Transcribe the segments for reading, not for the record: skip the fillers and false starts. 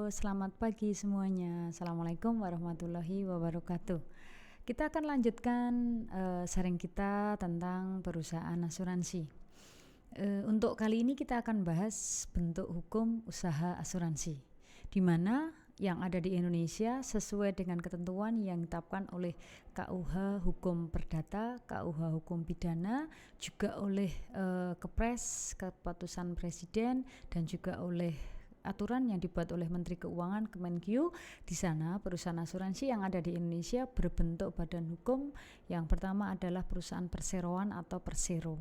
selamat pagi semuanya. Assalamualaikum warahmatullahi wabarakatuh. Kita akan lanjutkan sharing kita tentang perusahaan asuransi. Untuk kali ini kita akan bahas bentuk hukum usaha asuransi, di mana yang ada di Indonesia sesuai dengan ketentuan yang ditetapkan oleh KUH Hukum Perdata, KUH Hukum Pidana, juga oleh Kepres, Keputusan Presiden, dan juga oleh aturan yang dibuat oleh Menteri Keuangan Kemenkyu. Di sana perusahaan asuransi yang ada di Indonesia berbentuk badan hukum. Yang pertama adalah perusahaan perseroan atau persero.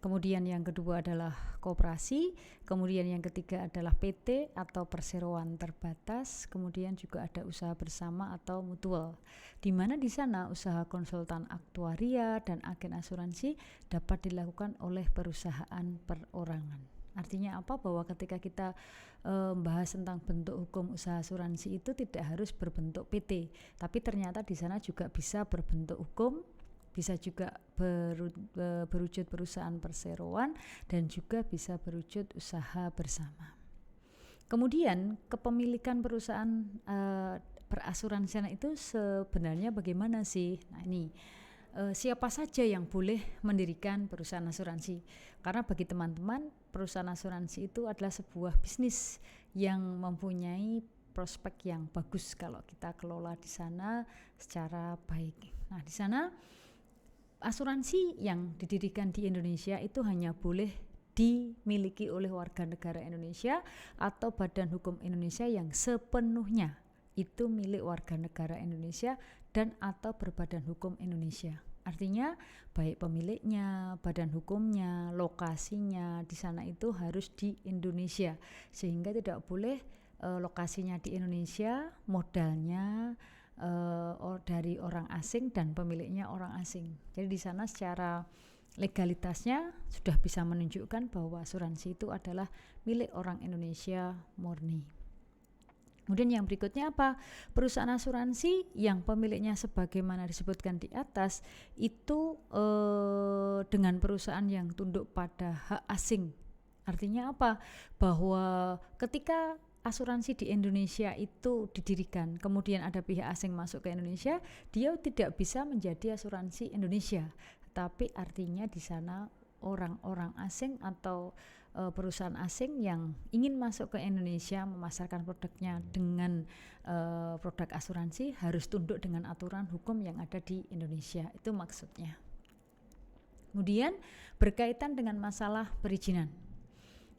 Kemudian yang kedua adalah koperasi, kemudian yang ketiga adalah PT atau perseroan terbatas, kemudian juga ada usaha bersama atau mutual, di mana di sana usaha konsultan aktuaria dan agen asuransi dapat dilakukan oleh perusahaan perorangan. Artinya apa? Bahwa ketika kita membahas tentang bentuk hukum usaha asuransi itu tidak harus berbentuk PT, tapi ternyata di sana juga bisa berbentuk hukum, bisa juga berwujud perusahaan perseroan, dan juga bisa berwujud usaha bersama. Kemudian kepemilikan perusahaan perasuransian itu sebenarnya bagaimana sih? Nah ini siapa saja yang boleh mendirikan perusahaan asuransi? Karena bagi teman-teman, perusahaan asuransi itu adalah sebuah bisnis yang mempunyai prospek yang bagus kalau kita kelola di sana secara baik. Nah di sana asuransi yang didirikan di Indonesia itu hanya boleh dimiliki oleh warga negara Indonesia atau badan hukum Indonesia yang sepenuhnya itu milik warga negara Indonesia dan atau berbadan hukum Indonesia. Artinya baik pemiliknya, badan hukumnya, lokasinya di sana itu harus di Indonesia, sehingga tidak boleh lokasinya di Indonesia, modalnya dari orang asing dan pemiliknya orang asing. Jadi di sana secara legalitasnya sudah bisa menunjukkan bahwa asuransi itu adalah milik orang Indonesia murni. Kemudian yang berikutnya apa? Perusahaan asuransi yang pemiliknya sebagaimana disebutkan di atas itu dengan perusahaan yang tunduk pada hak asing. Artinya apa? Bahwa ketika asuransi di Indonesia itu didirikan, kemudian ada pihak asing masuk ke Indonesia, dia tidak bisa menjadi asuransi Indonesia. Tapi artinya di sana orang-orang asing atau perusahaan asing yang ingin masuk ke Indonesia memasarkan produknya dengan produk asuransi harus tunduk dengan aturan hukum yang ada di Indonesia. Itu maksudnya. Kemudian berkaitan dengan masalah perizinan.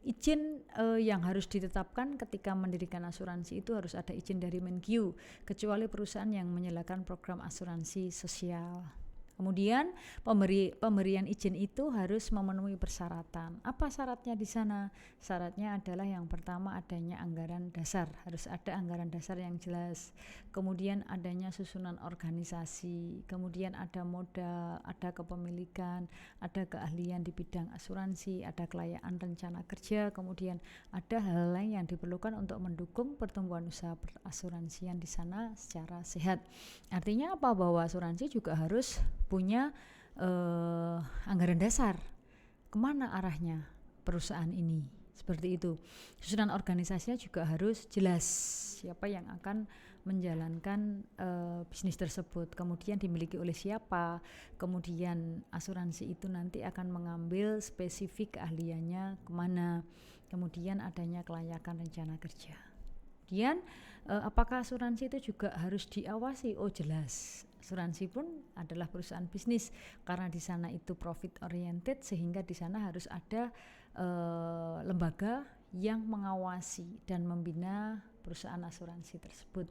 Izin yang harus ditetapkan ketika mendirikan asuransi itu harus ada izin dari Menkyu, kecuali perusahaan yang menyalakan program asuransi sosial. Kemudian pemberian izin itu harus memenuhi persyaratan. Apa syaratnya di sana? Syaratnya adalah yang pertama adanya anggaran dasar, harus ada anggaran dasar yang jelas. Kemudian adanya susunan organisasi, kemudian ada modal, ada kepemilikan, ada keahlian di bidang asuransi, ada kelayakan rencana kerja, kemudian ada hal lain yang diperlukan untuk mendukung pertumbuhan usaha perasuransian di sana secara sehat. Artinya apa? Bahwa asuransi juga harus punya anggaran dasar, kemana arahnya perusahaan ini, seperti itu. Susunan organisasinya juga harus jelas, siapa yang akan menjalankan bisnis tersebut, kemudian dimiliki oleh siapa, kemudian asuransi itu nanti akan mengambil spesifik keahliannya kemana, kemudian adanya kelayakan rencana kerja. Kemudian apakah asuransi itu juga harus diawasi? Oh jelas, asuransi pun adalah perusahaan bisnis karena di sana itu profit oriented, sehingga di sana harus ada lembaga yang mengawasi dan membina perusahaan asuransi tersebut.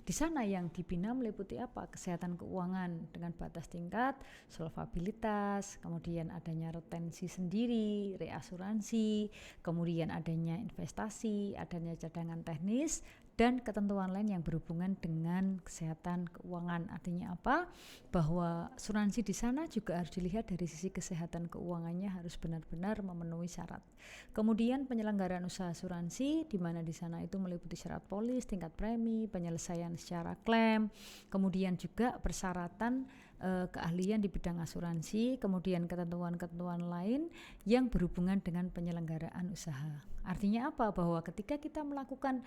Di sana yang dibina meliputi apa? Kesehatan keuangan dengan batas tingkat, solvabilitas, kemudian adanya retensi sendiri, reasuransi, kemudian adanya investasi, adanya cadangan teknis, dan ketentuan lain yang berhubungan dengan kesehatan keuangan. Artinya apa? Bahwa asuransi di sana juga harus dilihat dari sisi kesehatan keuangannya harus benar-benar memenuhi syarat. Kemudian penyelenggaraan usaha asuransi di mana di sana itu meliputi syarat polis, tingkat premi, penyelesaian secara klaim, kemudian juga persyaratan keahlian di bidang asuransi, kemudian ketentuan-ketentuan lain yang berhubungan dengan penyelenggaraan usaha. Artinya apa? Bahwa ketika kita melakukan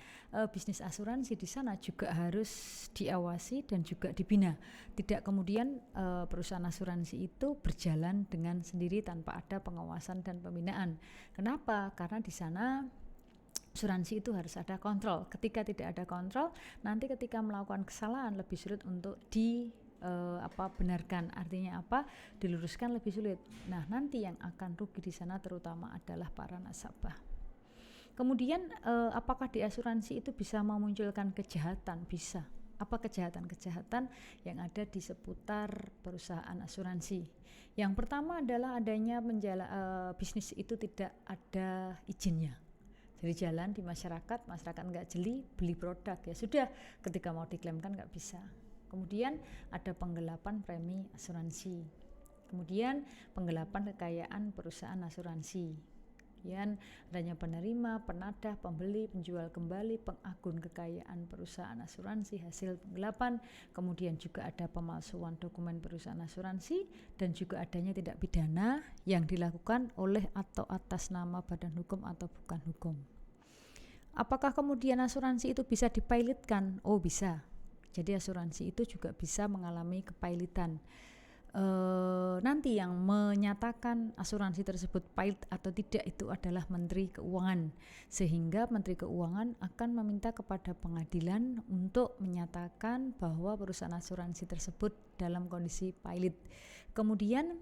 bisnis asuransi di sana juga harus diawasi dan juga dibina. Tidak kemudian perusahaan asuransi itu berjalan dengan sendiri tanpa ada pengawasan dan pembinaan. Kenapa? Karena di sana asuransi itu harus ada kontrol. Ketika tidak ada kontrol, nanti ketika melakukan kesalahan lebih sulit untuk benarkan. Artinya apa? Diluruskan lebih sulit. Nah, nanti yang akan rugi di sana terutama adalah para nasabah. Kemudian apakah di asuransi itu bisa memunculkan kejahatan? Bisa. Apa kejahatan-kejahatan yang ada di seputar perusahaan asuransi? Yang pertama adalah adanya bisnis itu tidak ada izinnya. Jadi jalan di masyarakat nggak jeli, beli produk, ya sudah, ketika mau diklaimkan nggak bisa. Kemudian ada penggelapan premi asuransi, kemudian penggelapan kekayaan perusahaan asuransi, kemudian adanya penerima, penadah, pembeli, penjual kembali, pengagun kekayaan perusahaan asuransi hasil penggelapan, kemudian juga ada pemalsuan dokumen perusahaan asuransi, dan juga adanya tindak pidana yang dilakukan oleh atau atas nama badan hukum atau bukan hukum. Apakah kemudian asuransi itu bisa dipilotkan? Oh, bisa. Jadi asuransi itu juga bisa mengalami kepailitan. Nanti yang menyatakan asuransi tersebut pilot atau tidak itu adalah Menteri Keuangan, sehingga Menteri Keuangan akan meminta kepada pengadilan untuk menyatakan bahwa perusahaan asuransi tersebut dalam kondisi pilot. Kemudian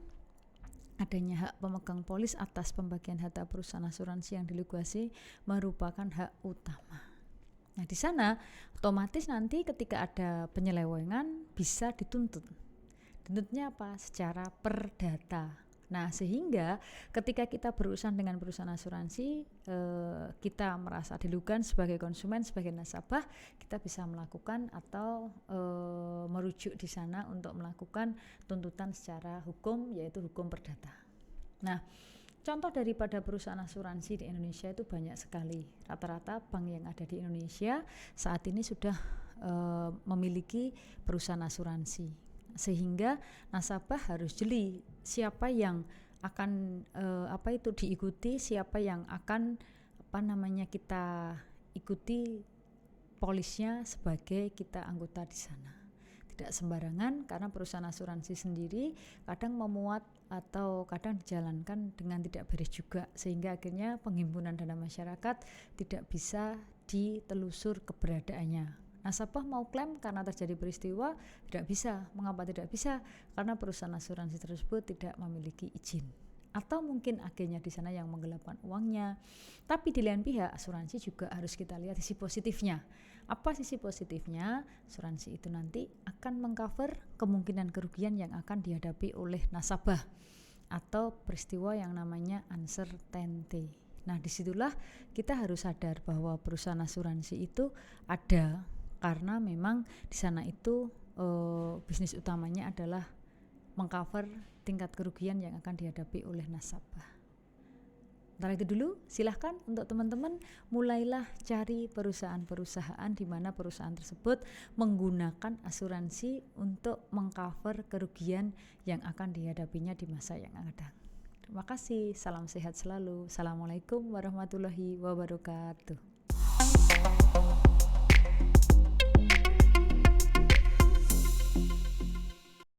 adanya hak pemegang polis atas pembagian harta perusahaan asuransi yang dilikuidasi merupakan hak utama. Nah, di sana otomatis nanti ketika ada penyelewengan bisa dituntut. Tuntutnya apa? Secara perdata. Nah, sehingga ketika kita berurusan dengan perusahaan asuransi, kita merasa dirugikan sebagai konsumen, sebagai nasabah, kita bisa melakukan atau merujuk di sana untuk melakukan tuntutan secara hukum, yaitu hukum perdata. Nah, contoh daripada perusahaan asuransi di Indonesia itu banyak sekali. Rata-rata bank yang ada di Indonesia saat ini sudah memiliki perusahaan asuransi, sehingga nasabah harus jeli siapa yang akan diikuti, siapa yang akan kita ikuti polisnya sebagai kita anggota di sana. Tidak sembarangan, karena perusahaan asuransi sendiri kadang memuat atau kadang dijalankan dengan tidak beres juga, sehingga akhirnya penghimpunan dana masyarakat tidak bisa ditelusur keberadaannya. Nasabah mau klaim karena terjadi peristiwa, tidak bisa. Mengapa tidak bisa? Karena perusahaan asuransi tersebut tidak memiliki izin. Atau mungkin agennya di sana yang menggelapkan uangnya. Tapi di lain pihak, asuransi juga harus kita lihat sisi positifnya. Apa sisi positifnya? Asuransi itu nanti akan mengcover kemungkinan kerugian yang akan dihadapi oleh nasabah atau peristiwa yang namanya uncertainty. Nah, disitulah kita harus sadar bahwa perusahaan asuransi itu ada karena memang di sana itu bisnis utamanya adalah mengcover tingkat kerugian yang akan dihadapi oleh nasabah. Setelah itu dulu, silahkan untuk teman-teman mulailah cari perusahaan-perusahaan di mana perusahaan tersebut menggunakan asuransi untuk mengcover kerugian yang akan dihadapinya di masa yang akan datang. Terima kasih, salam sehat selalu. Assalamualaikum warahmatullahi wabarakatuh.